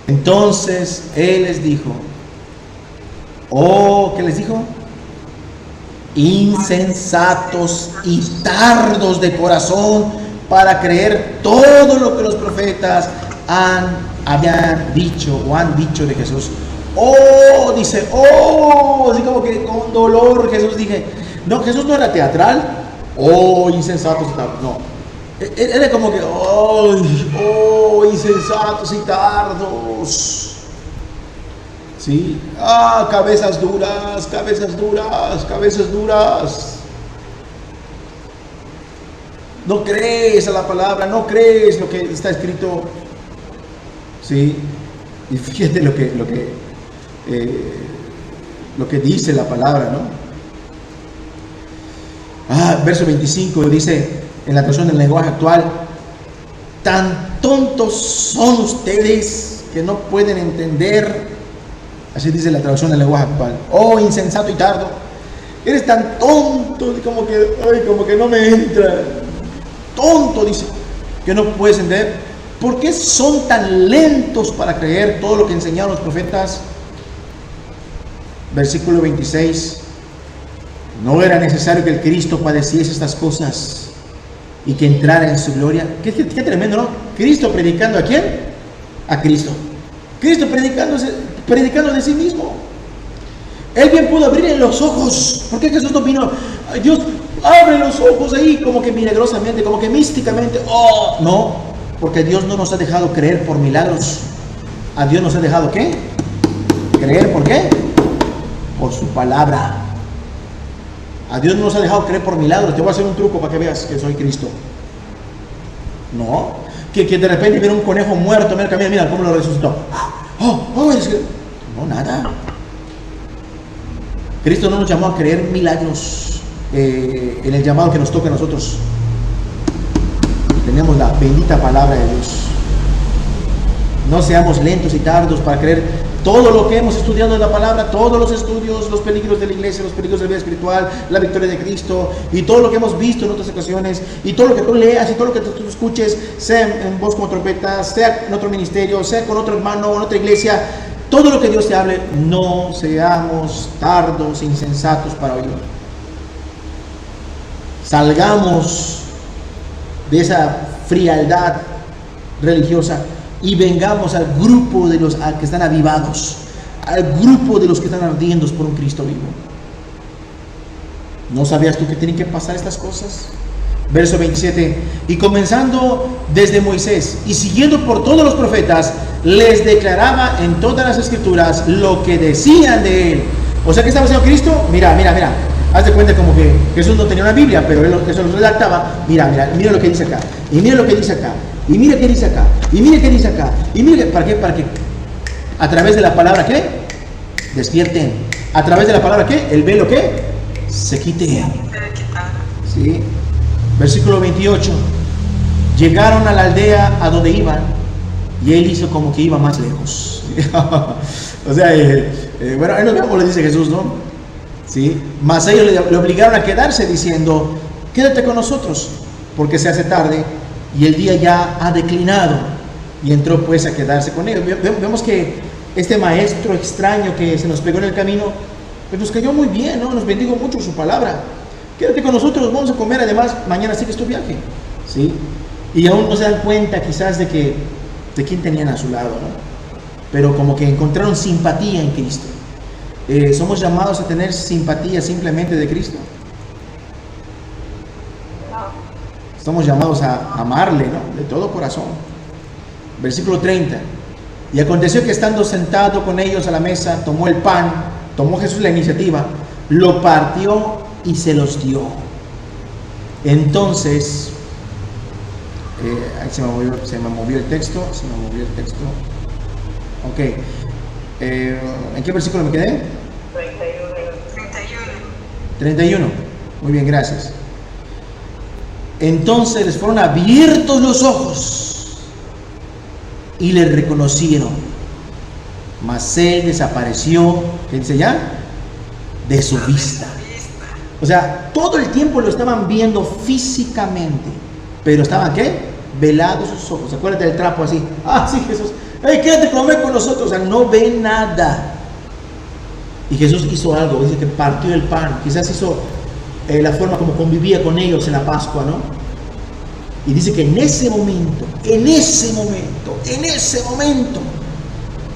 Entonces él les dijo, ¿qué les dijo? Insensatos y tardos de corazón para creer todo lo que los profetas habían dicho o han dicho de Jesús. Dice, así como que con dolor Jesús dije, no, Jesús no era teatral, insensatos y tardos, no. Era como que, insensatos y tardos. ¿Sí? Cabezas duras, cabezas duras, cabezas duras. No crees a la palabra, no crees lo que está escrito. ¿Sí? Y fíjate lo que dice la palabra, ¿no? Verso 25 dice en la traducción del lenguaje actual: tan tontos son ustedes que no pueden entender. Así dice la traducción del lenguaje actual. Insensato y tardo, eres tan tonto, como que no me entra. Tonto, dice, que no puedes entender. ¿Por qué son tan lentos para creer todo lo que enseñaron los profetas? Versículo 26. ¿No era necesario que el Cristo padeciese estas cosas y que entrara en su gloria? Qué tremendo, ¿no? Cristo predicando, ¿a quién? A Cristo. Cristo predicando de sí mismo. Él bien pudo abrirle los ojos. ¿Por qué Jesús no vino? Dios, abre los ojos ahí, como que milagrosamente, como que místicamente. No, porque Dios no nos ha dejado creer por milagros. A Dios nos ha dejado, ¿qué? Creer, ¿por qué? Por su palabra. A Dios no nos ha dejado creer por milagros. Te voy a hacer un truco para que veas que soy Cristo. No, que de repente viene un conejo muerto, mira cómo lo resucitó. No, nada. Cristo no nos llamó a creer milagros en el llamado que nos toca a nosotros. Tenemos la bendita palabra de Dios. No seamos lentos y tardos para creer todo lo que hemos estudiado de la palabra, todos los estudios, los peligros de la iglesia, los peligros de la vida espiritual, la victoria de Cristo, y todo lo que hemos visto en otras ocasiones, y todo lo que tú leas, y todo lo que tú escuches, sea en voz como trompeta, sea en otro ministerio, sea con otro hermano, en otra iglesia, todo lo que Dios te hable, no seamos tardos, insensatos para oír. Salgamos de esa frialdad religiosa y vengamos al grupo de los que están avivados, al grupo de los que están ardiendo por un Cristo vivo. ¿No sabías tú que tienen que pasar estas cosas? Verso 27. Y comenzando desde Moisés y siguiendo por todos los profetas, les declaraba en todas las escrituras lo que decían de él. O sea, ¿qué estaba haciendo Cristo? Mira. Haz de cuenta como que Jesús no tenía una Biblia, pero él eso lo redactaba. Mira lo que dice acá. Y mira lo que dice acá. Y mira qué dice acá. Y mira qué dice acá. Y mira, ¿para qué? Para que a través de la palabra, ¿qué? Despierten. A través de la palabra, ¿qué? El velo, ¿qué? Se quite. ¿Sí? Versículo 28. Llegaron a la aldea a donde iban y él hizo como que iba más lejos. O sea, bueno, ahí no vemos, le dice Jesús, ¿no? ¿Sí? Mas ellos le obligaron a quedarse diciendo: quédate con nosotros, porque se hace tarde y el día ya ha declinado. Y entró pues a quedarse con ellos. Vemos que este maestro extraño que se nos pegó en el camino, pues nos cayó muy bien, ¿no? Nos bendijo mucho su palabra. Quédate con nosotros, vamos a comer, además mañana sigues tu viaje. ¿Sí? Y aún no se dan cuenta quizás de quién tenían a su lado, ¿no? Pero como que encontraron simpatía en Cristo. ¿Somos llamados a tener simpatía simplemente de Cristo? Estamos llamados a amarle, ¿no? De todo corazón. Versículo 30. Y aconteció que estando sentado con ellos a la mesa, tomó el pan, tomó Jesús la iniciativa, lo partió y se los dio. Entonces, ahí se me movió el texto. Ok. ¿En qué versículo me quedé? 31. Muy bien, gracias. Entonces les fueron abiertos los ojos y le reconocieron. Mas él desapareció, ¿qué dice ya? De su vista. O sea, todo el tiempo lo estaban viendo físicamente, pero estaban, ¿qué? Velados sus ojos. Acuérdate del trapo así. Ah, sí, Jesús. Hey, quédate comer con nosotros. O sea, no ve nada. Y Jesús hizo algo. Dice que partió el pan. Quizás hizo la forma como convivía con ellos en la Pascua, ¿no? Y dice que en ese momento,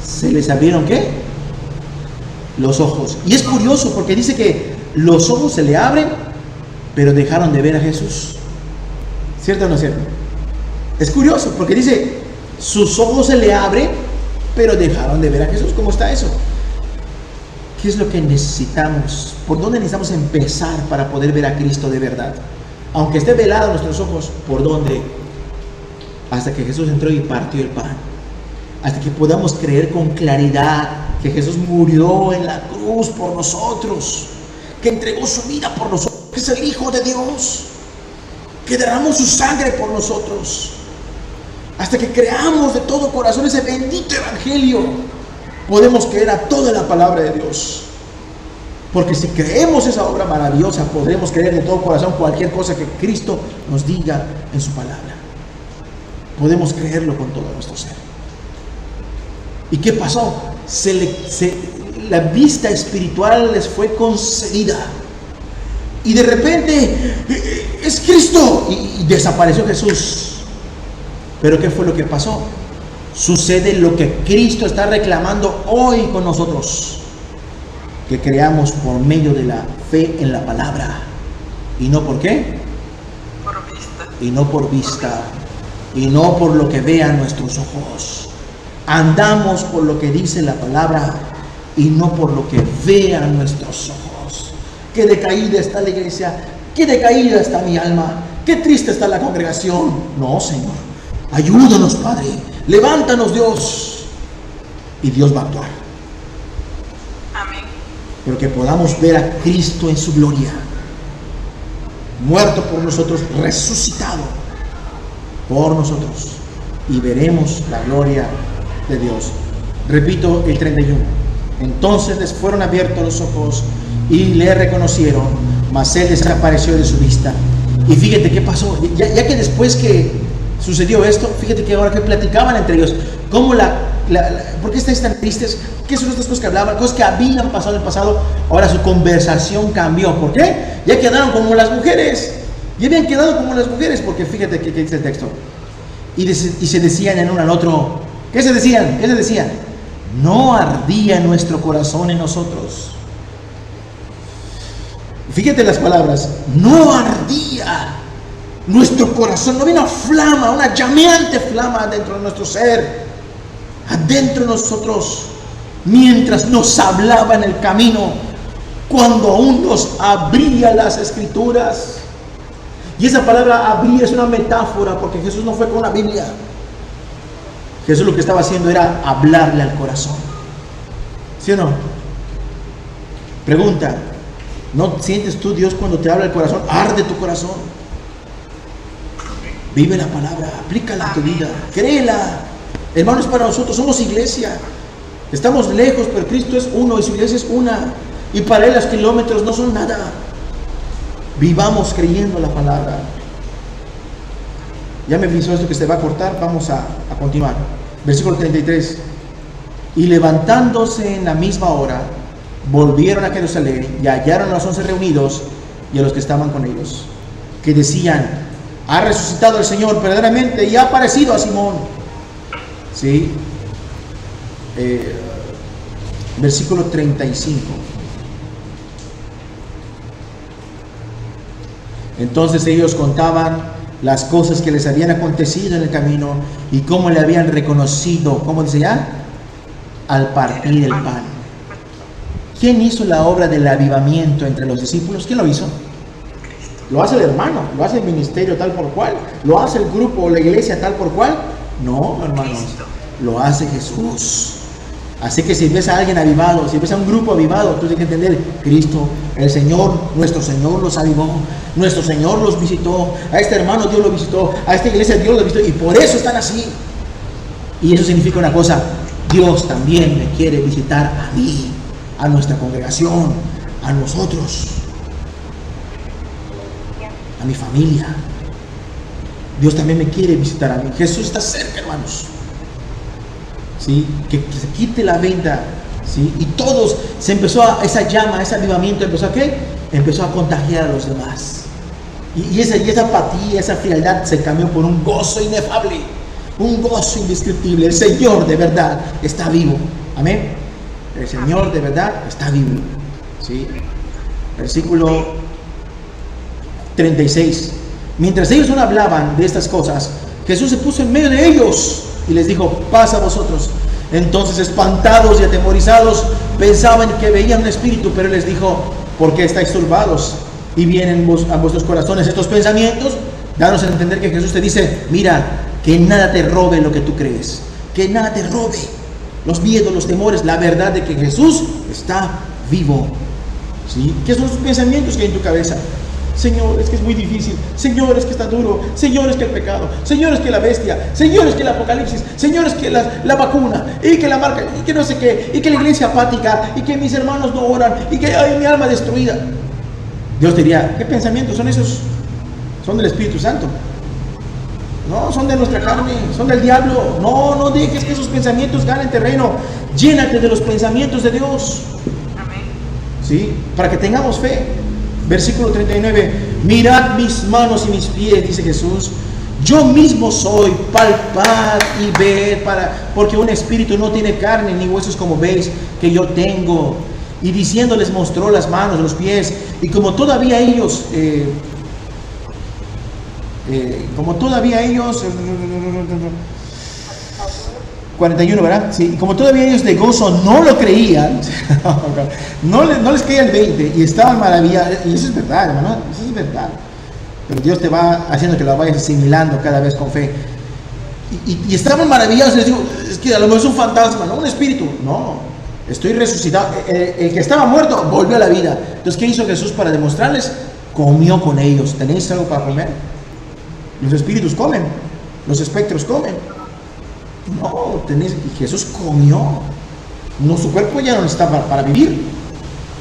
se les abrieron, ¿qué? Los ojos. Y es curioso porque dice que los ojos se le abren, pero dejaron de ver a Jesús. ¿Cierto o no es cierto? Es curioso porque dice, sus ojos se le abren, pero dejaron de ver a Jesús. ¿Cómo está eso? ¿Qué es lo que necesitamos? ¿Por dónde necesitamos empezar para poder ver a Cristo de verdad? Aunque esté velado nuestros ojos, ¿por dónde? Hasta que Jesús entró y partió el pan. Hasta que podamos creer con claridad que Jesús murió en la cruz por nosotros, que entregó su vida por nosotros, que es el Hijo de Dios, que derramó su sangre por nosotros. Hasta que creamos de todo corazón ese bendito evangelio, podemos creer a toda la palabra de Dios. Porque si creemos esa obra maravillosa, podremos creer de todo corazón cualquier cosa que Cristo nos diga en su palabra. Podemos creerlo con todo nuestro ser. ¿Y qué pasó? La vista espiritual les fue concedida. Y de repente, es Cristo. Y desapareció Jesús. Pero ¿qué fue lo que pasó? Sucede lo que Cristo está reclamando hoy con nosotros. Que creamos por medio de la fe en la palabra. ¿Y no por qué? Por vista. Y no por vista. Y no por lo que vean nuestros ojos. Andamos por lo que dice la palabra y no por lo que vean nuestros ojos. Qué decaída está la iglesia, qué decaída está mi alma, qué triste está la congregación. No, Señor, ayúdanos, Padre, levántanos, Dios, y Dios va a actuar. Amén. Pero que podamos ver a Cristo en su gloria, muerto por nosotros, resucitado por nosotros, y veremos la gloria de Dios. Repito el 31. Entonces les fueron abiertos los ojos y le reconocieron, mas él desapareció de su vista. Y fíjate qué pasó, ya que después que sucedió esto, fíjate que ahora que platicaban entre ellos, cómo ¿por qué estáis tan tristes? ¿Qué son estas cosas que hablaban? Cosas que habían pasado en el pasado. Ahora su conversación cambió. ¿Por qué? Ya quedaron como las mujeres. Ya habían quedado como las mujeres, porque fíjate qué dice el texto. Y se decían el uno al otro. ¿Qué se decían? ¿Qué se decían? No ardía nuestro corazón en nosotros. Fíjate las palabras. No ardía nuestro corazón. No había una flama, una llameante flama dentro de nuestro ser, adentro de nosotros, mientras nos hablaba en el camino, cuando aún nos abría las escrituras. Y esa palabra abrir es una metáfora, porque Jesús no fue con una Biblia. Jesús lo que estaba haciendo era hablarle al corazón. ¿Sí o no? Pregunta, ¿no sientes tú Dios cuando te habla el corazón? Arde tu corazón. Vive la palabra, aplícala a tu vida, créela. Hermanos, para nosotros somos iglesia. Estamos lejos, pero Cristo es uno y su iglesia es una. Y para Él los kilómetros no son nada. Vivamos creyendo la palabra. Ya me avisó esto que se va a cortar. Vamos a continuar. Versículo 33. Y levantándose en la misma hora, volvieron a Jerusalén y hallaron a los 11 reunidos y a los que estaban con ellos, que decían: ha resucitado el Señor verdaderamente y ha aparecido a Simón. ¿Sí? Versículo 35. Entonces ellos contaban las cosas que les habían acontecido en el camino y cómo le habían reconocido, ¿cómo dice ya? Al partir el pan. ¿Quién hizo la obra del avivamiento entre los discípulos? ¿Quién lo hizo? ¿Lo hace el hermano? ¿Lo hace el ministerio tal por cual? ¿Lo hace el grupo o la iglesia tal por cual? No, hermanos, lo hace Jesús. Así que si ves a alguien avivado, si ves a un grupo avivado, tú tienes que entender: Cristo, el Señor, nuestro Señor los avivó, nuestro Señor los visitó, a este hermano Dios lo visitó, a esta iglesia Dios lo visitó, y por eso están así. Y eso significa una cosa: Dios también me quiere visitar a mí, a nuestra congregación, a nosotros, a mi familia. Dios también me quiere visitar a mí. Jesús está cerca, hermanos. ¿Sí? Que se quite la venda. ¿Sí? Y todos, esa llama, ese avivamiento empezó a ¿qué? Empezó a contagiar a los demás. Y esa apatía, esa frialdad se cambió por un gozo inefable, un gozo indescriptible. El Señor de verdad está vivo. Amén. El Señor de verdad está vivo. ¿Sí? Versículo 36. Mientras ellos no hablaban de estas cosas, Jesús se puso en medio de ellos y les dijo: paz a vosotros. Entonces, espantados y atemorizados, pensaban que veían un espíritu, pero Él les dijo: ¿por qué estáis turbados? Y vienen a vuestros corazones estos pensamientos. Danos a entender que Jesús te dice: mira, que nada te robe lo que tú crees, que nada te robe los miedos, los temores, la verdad de que Jesús está vivo. ¿Sí? ¿Qué son los pensamientos que hay en tu cabeza? Señor, es que es muy difícil. Señor, es que está duro. Señor, es que el pecado. Señor, es que la bestia. Señor, es que el apocalipsis. Señor, es que la vacuna. Y que la marca. Y que no sé qué. Y que la iglesia apática. Y que mis hermanos no oran. Y que hay mi alma destruida. Dios diría: ¿qué pensamientos son esos? Son del Espíritu Santo. No, son de nuestra carne. Son del diablo. No dejes que esos pensamientos ganen terreno. Llénate de los pensamientos de Dios. Amén. ¿Sí? Para que tengamos fe. Versículo 39. Mirad mis manos y mis pies, dice Jesús. Yo mismo soy, palpad y ved, porque un espíritu no tiene carne ni huesos como veis que yo tengo. Y diciendo les mostró las manos, los pies. Y como todavía ellos 41, ¿verdad? Sí, y como todavía ellos de gozo no lo creían, no les caía el 20 y estaban maravillados. Y eso es verdad, hermano, eso es verdad. Pero Dios te va haciendo que lo vayas asimilando cada vez con fe. Y estaban maravillados. Les digo: es que a lo mejor es un fantasma, no un espíritu. No, estoy resucitado. El que estaba muerto volvió a la vida. Entonces, ¿qué hizo Jesús para demostrarles? Comió con ellos. ¿Tenéis algo para comer? Los espíritus comen, los espectros comen. No, Jesús comió. No, su cuerpo ya no necesitaba para vivir.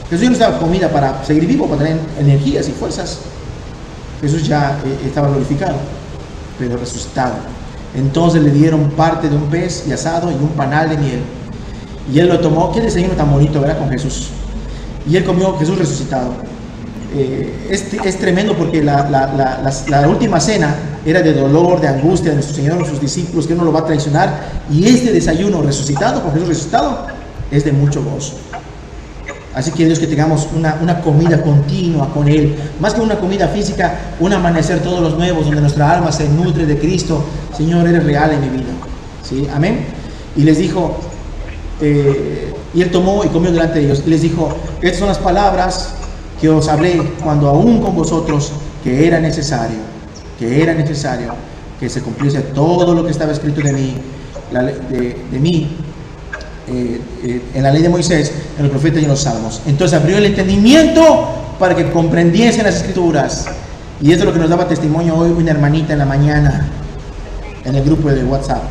Jesús ya no necesitaba comida para seguir vivo, para tener energías y fuerzas. Jesús ya estaba glorificado, pero resucitado. Entonces le dieron parte de un pez y asado y un panal de miel. Y él lo tomó. Qué desayuno tan bonito, ¿verdad? Con Jesús. Y él comió, Jesús resucitado. Es tremendo porque la última cena era de dolor, de angustia de nuestro Señor, sus discípulos, que uno lo va a traicionar. Y este desayuno resucitado, con Jesús resucitado, es de mucho gozo. Así que Dios, que tengamos una comida continua con Él, más que una comida física, un amanecer todos los nuevos, donde nuestra alma se nutre de Cristo. Señor, eres real en mi vida. ¿Sí? Amén. Y les dijo, y Él tomó y comió delante de ellos, y les dijo: estas son las palabras que os hablé cuando aún con vosotros, que era necesario que se cumpliese todo lo que estaba escrito de mí, en la ley de Moisés, en los profetas y en los salmos. Entonces abrió el entendimiento para que comprendiesen las escrituras. Y esto es lo que nos daba testimonio hoy una hermanita en la mañana en el grupo de WhatsApp,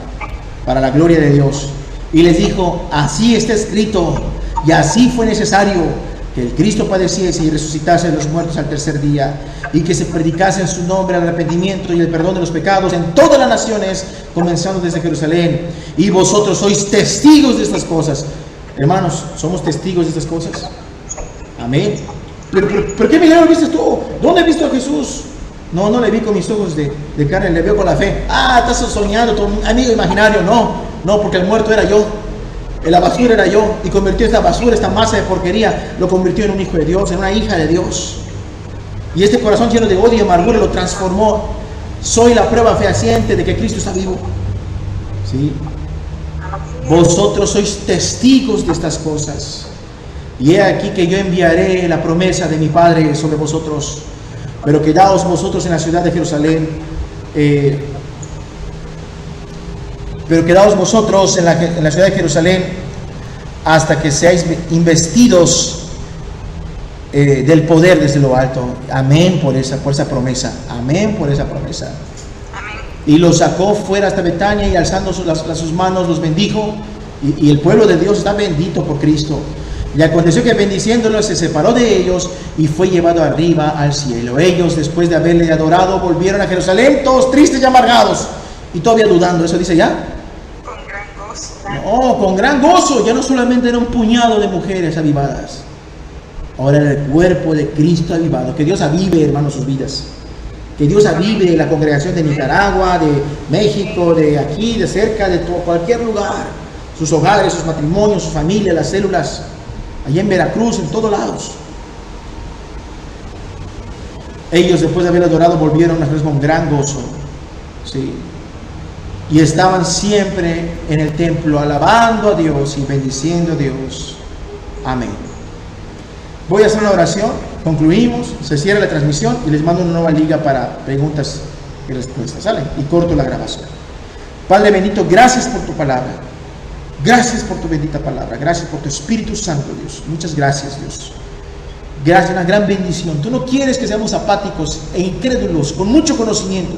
para la gloria de Dios. Y les dijo: así está escrito, y así fue necesario que el Cristo padeciese y resucitase de los muertos al tercer día, y que se predicase en su nombre el arrepentimiento y el perdón de los pecados en todas las naciones, comenzando desde Jerusalén. Y vosotros sois testigos de estas cosas. Hermanos, ¿somos testigos de estas cosas? Amén. ¿Pero qué milagro viste tú? ¿Dónde has visto a Jesús? No le vi con mis ojos de carne, le veo con la fe. Estás soñando, tu amigo imaginario. No, porque el muerto era yo. La basura era yo, y convirtió esta basura, esta masa de porquería, lo convirtió en un hijo de Dios, en una hija de Dios. Y este corazón lleno de odio y amargura lo transformó. Soy la prueba fehaciente de que Cristo está vivo. ¿Sí? Vosotros sois testigos de estas cosas. Y he aquí que yo enviaré la promesa de mi Padre sobre vosotros. Pero quedaos vosotros en la ciudad de Jerusalén. Pero quedaos vosotros en la ciudad de Jerusalén hasta que seáis investidos del poder desde lo alto. Amén por esa promesa. Amén por esa promesa. Amén. y los sacó fuera hasta Betania y alzando sus manos los bendijo. Y el pueblo de Dios está bendito por Cristo. Y aconteció que bendiciéndolos se separó de ellos y fue llevado arriba al cielo. Ellos, después de haberle adorado, volvieron a Jerusalén todos tristes y amargados y todavía dudando. ¿Eso dice ya? Con gran gozo. No, con gran gozo. Ya no solamente era un puñado de mujeres avivadas, ahora era el cuerpo de Cristo avivado. Que Dios avive, hermanos, sus vidas. Que Dios avive la congregación de Nicaragua, de México, de aquí, de cerca, de cualquier lugar. Sus hogares, sus matrimonios, su familia, las células, allá en Veracruz, en todos lados. Ellos, después de haber adorado, volvieron a Jesús con gran gozo. ¿Sí? Y estaban siempre en el templo alabando a Dios y bendiciendo a Dios. Amén. Voy a hacer una oración, concluimos, se cierra la transmisión y les mando una nueva liga para preguntas y respuestas. ¿Sale? Y corto la grabación. Padre bendito, gracias por tu palabra. Gracias por tu bendita palabra. Gracias por tu Espíritu Santo, Dios. Muchas gracias, Dios. Gracias, una gran bendición. Tú no quieres que seamos apáticos e incrédulos, con mucho conocimiento.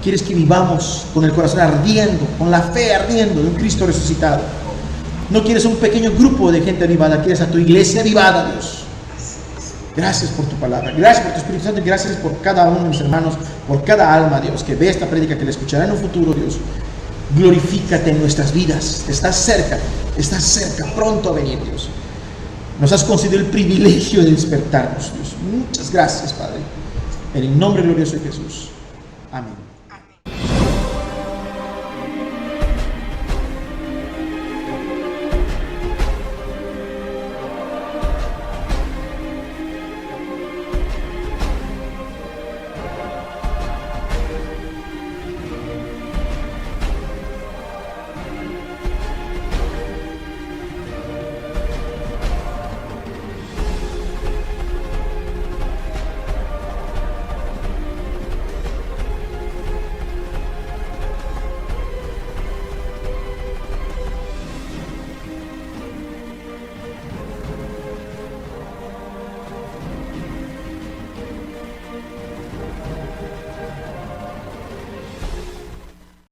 Quieres que vivamos con el corazón ardiendo, con la fe ardiendo de un Cristo resucitado. No quieres un pequeño grupo de gente avivada, quieres a tu iglesia avivada, Dios. Gracias por tu palabra, gracias por tu Espíritu Santo y gracias por cada uno de mis hermanos, por cada alma, Dios, que ve esta prédica, que la escuchará en un futuro, Dios. Glorifícate en nuestras vidas. Estás cerca, pronto a venir, Dios. Nos has concedido el privilegio de despertarnos, Dios. Muchas gracias, Padre. En el nombre glorioso de Jesús. Amén.